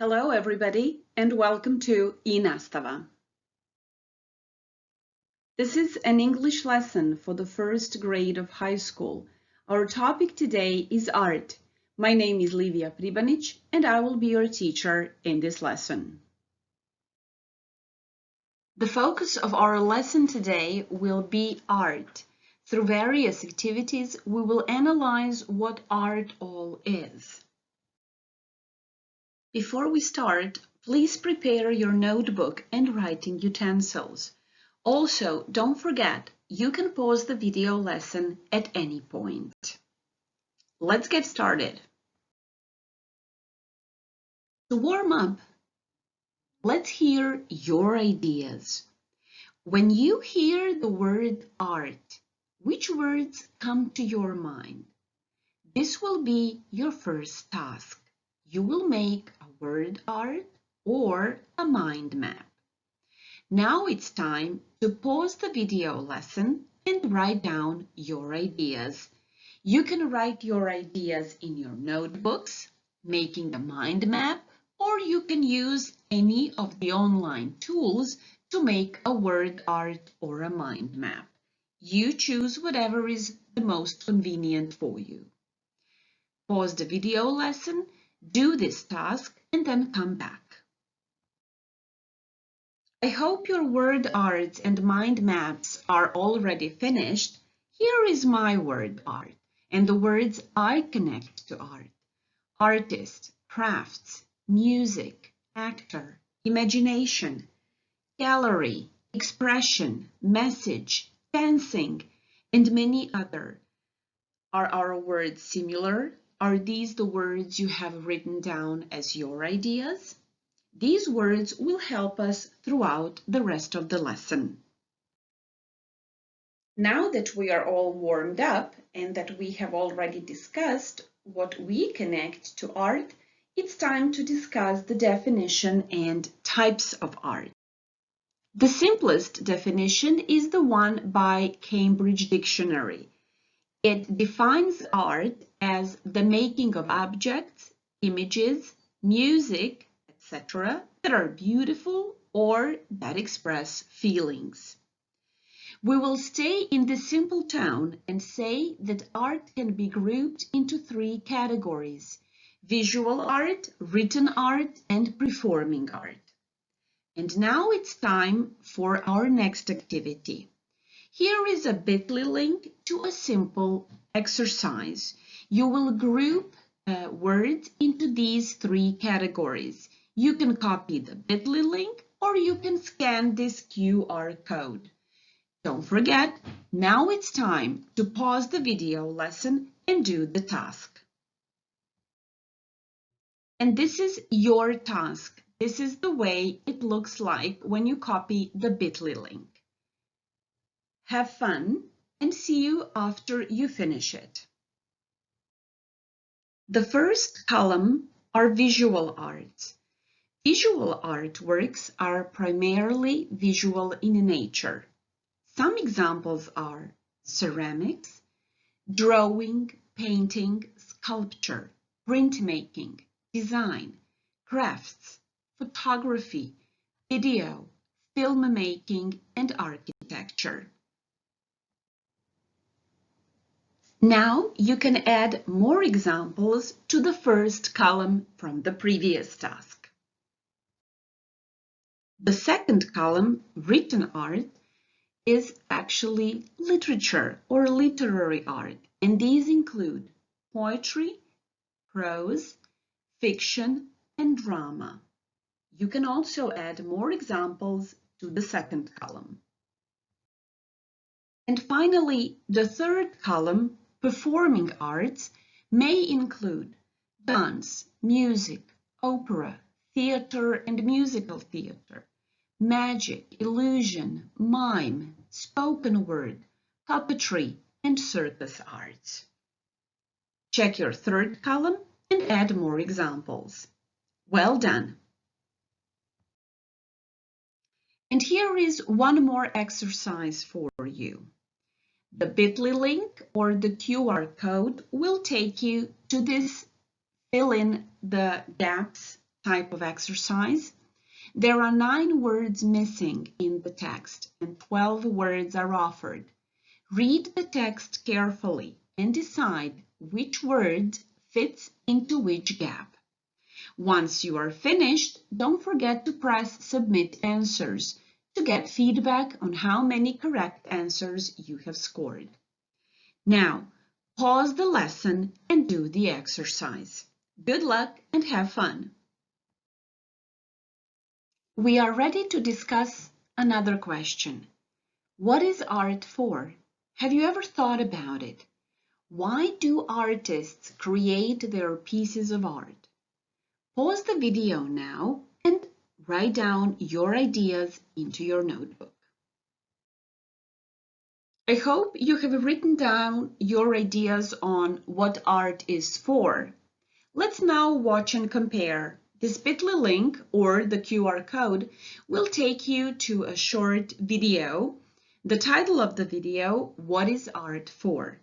Hello everybody and welcome to i-nastava. This is an English lesson for the first grade of high school. Our topic today is art. My name is Livija Pribanić and I will be your teacher in this lesson. The focus of our lesson today will be art. Through various activities, we will analyze what art all is. Before we start, please prepare your notebook and writing utensils. Also, don't forget, you can pause the video lesson at any point. Let's get started. To warm up, let's hear your ideas. When you hear the word art, which words come to your mind? This will be your first task. You will make a word art or a mind map. Now it's time to pause the video lesson and write down your ideas. You can write your ideas in your notebooks, making a mind map, or you can use any of the online tools to make a word art or a mind map. You choose whatever is the most convenient for you. Pause the video lesson, do this task, and then come back. I hope your word arts and mind maps are already finished. Here is my word art and the words I connect to art. Artist, crafts, music, actor, imagination, gallery, expression, message, dancing, and many other. Are our words similar? Are these the words you have written down as your ideas? These words will help us throughout the rest of the lesson. Now that we are all warmed up and that we have already discussed what we connect to art, it's time to discuss the definition and types of art. The simplest definition is the one by Cambridge Dictionary. It defines art as the making of objects, images, music, etc. that are beautiful or that express feelings. We will stay in this simple tone and say that art can be grouped into three categories: visual art, written art, and performing art. And now it's time for our next activity. Here is a bit.ly link to a simple exercise. You will group words into these three categories. You can copy the bit.ly link or you can scan this QR code. Don't forget, now it's time to pause the video lesson and do the task. And this is your task. This is the way it looks like when you copy the bit.ly link. Have fun and see you after you finish it. The first column are visual arts. Visual artworks are primarily visual in nature. Some examples are ceramics, drawing, painting, sculpture, printmaking, design, crafts, photography, video, filmmaking, and architecture. Now you can add more examples to the first column from the previous task. The second column, written art, is actually literature or literary art, and these include poetry, prose, fiction, and drama. You can also add more examples to the second column. And finally, the third column, performing arts, may include dance, music, opera, theater and musical theater, magic, illusion, mime, spoken word, puppetry, and circus arts. Check your third column and add more examples. Well done! And here is one more exercise for you. The bit.ly link or the QR code will take you to this fill in the gaps type of exercise. There are 9 words missing in the text and 12 words are offered. Read the text carefully and decide which word fits into which gap. Once you are finished, don't forget to press Submit Answers to get feedback on how many correct answers you have scored. Now, pause the lesson and do the exercise. Good luck and have fun! We are ready to discuss another question. What is art for? Have you ever thought about it? Why do artists create their pieces of art? Pause the video now and write down your ideas into your notebook. I hope you have written down your ideas on what art is for. Let's now watch and compare. This bit.ly link or the QR code will take you to a short video. The title of the video, What is Art For?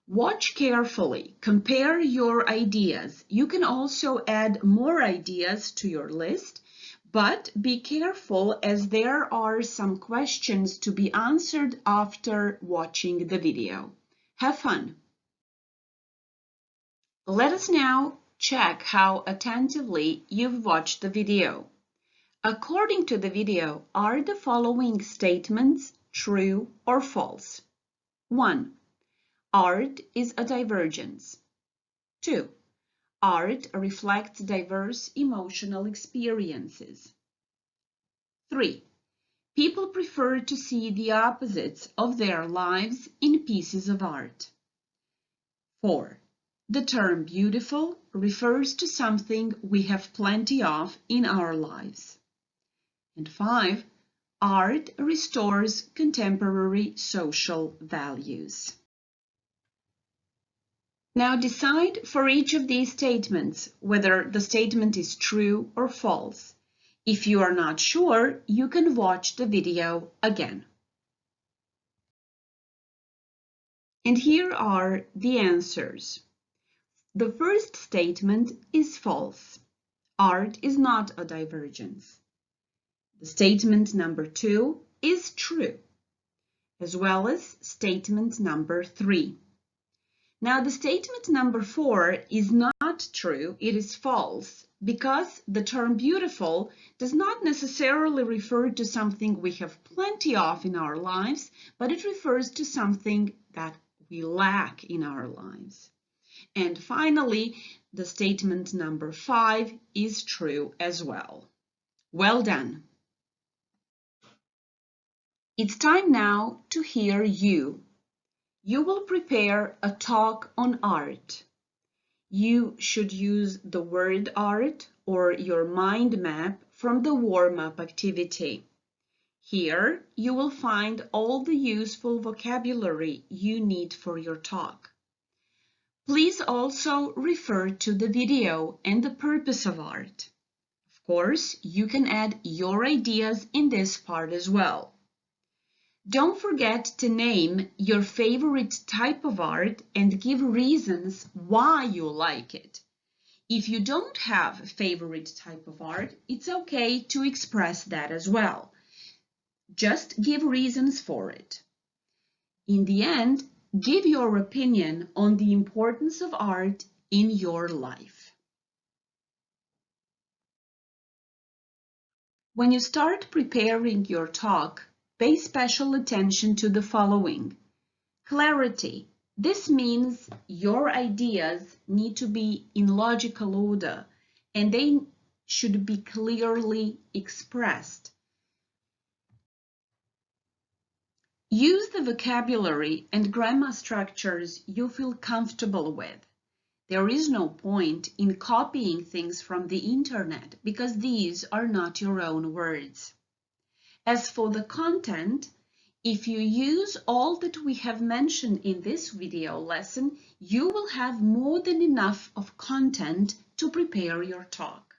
Watch carefully, compare your ideas. You can also add more ideas to your list, but be careful as there are some questions to be answered after watching the video. Have fun! Let us now check how attentively you've watched the video. According to the video, are the following statements true or false? 1. Art is a divergence. 2. Art reflects diverse emotional experiences. 3. People prefer to see the opposites of their lives in pieces of art. 4. The term beautiful refers to something we have plenty of in our lives. And 5. Art restores contemporary social values. Now decide for each of these statements whether the statement is true or false. If you are not sure, you can watch the video again. And here are the answers. The first statement is false. Art is not a divergence. The statement number 2 is true, as well as statement number 3. Now, the statement number 4 is not true, it is false, because the term beautiful does not necessarily refer to something we have plenty of in our lives, but it refers to something that we lack in our lives. And finally, the statement number 5 is true as well. Well done! It's time now to hear you. You will prepare a talk on art. You should use the word art or your mind map from the warm-up activity. Here, you will find all the useful vocabulary you need for your talk. Please also refer to the video and the purpose of art. Of course, you can add your ideas in this part as well. Don't forget to name your favorite type of art and give reasons why you like it. If you don't have a favorite type of art, it's okay to express that as well. Just give reasons for it. In the end, give your opinion on the importance of art in your life. When you start preparing your talk, pay special attention to the following. Clarity. This means your ideas need to be in logical order and they should be clearly expressed. Use the vocabulary and grammar structures you feel comfortable with. There is no point in copying things from the internet because these are not your own words. As for the content, if you use all that we have mentioned in this video lesson, you will have more than enough of content to prepare your talk.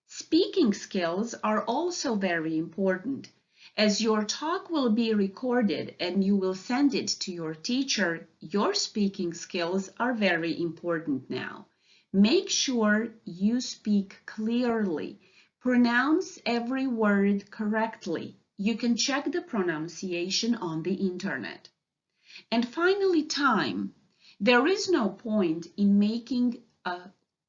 Speaking skills are also very important. As your talk will be recorded and you will send it to your teacher, your speaking skills are very important now. Make sure you speak clearly. Pronounce every word correctly. You can check the pronunciation on the internet. And finally, time. There is no point in making a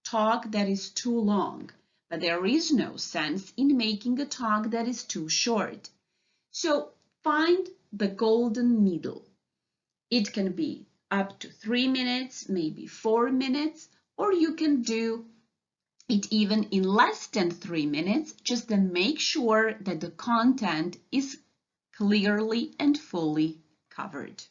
talk that is too long, but there is no sense in making a talk that is too short. So find the golden middle. It can be up to 3 minutes, maybe 4 minutes, or you can do it even in less than 3 minutes, just to make sure that the content is clearly and fully covered.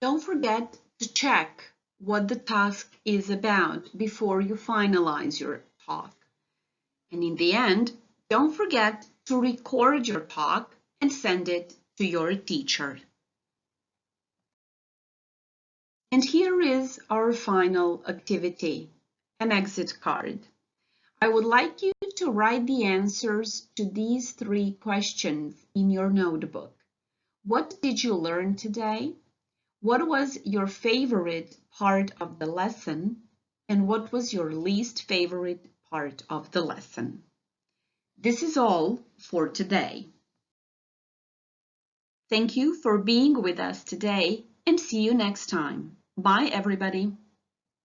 Don't forget to check what the task is about before you finalize your talk. And in the end, don't forget to record your talk and send it to your teacher. And here is our final activity, an exit card. I would like you to write the answers to these 3 questions in your notebook. What did you learn today? What was your favorite part of the lesson? And what was your least favorite part of the lesson? This is all for today. Thank you for being with us today and see you next time. Bye, everybody.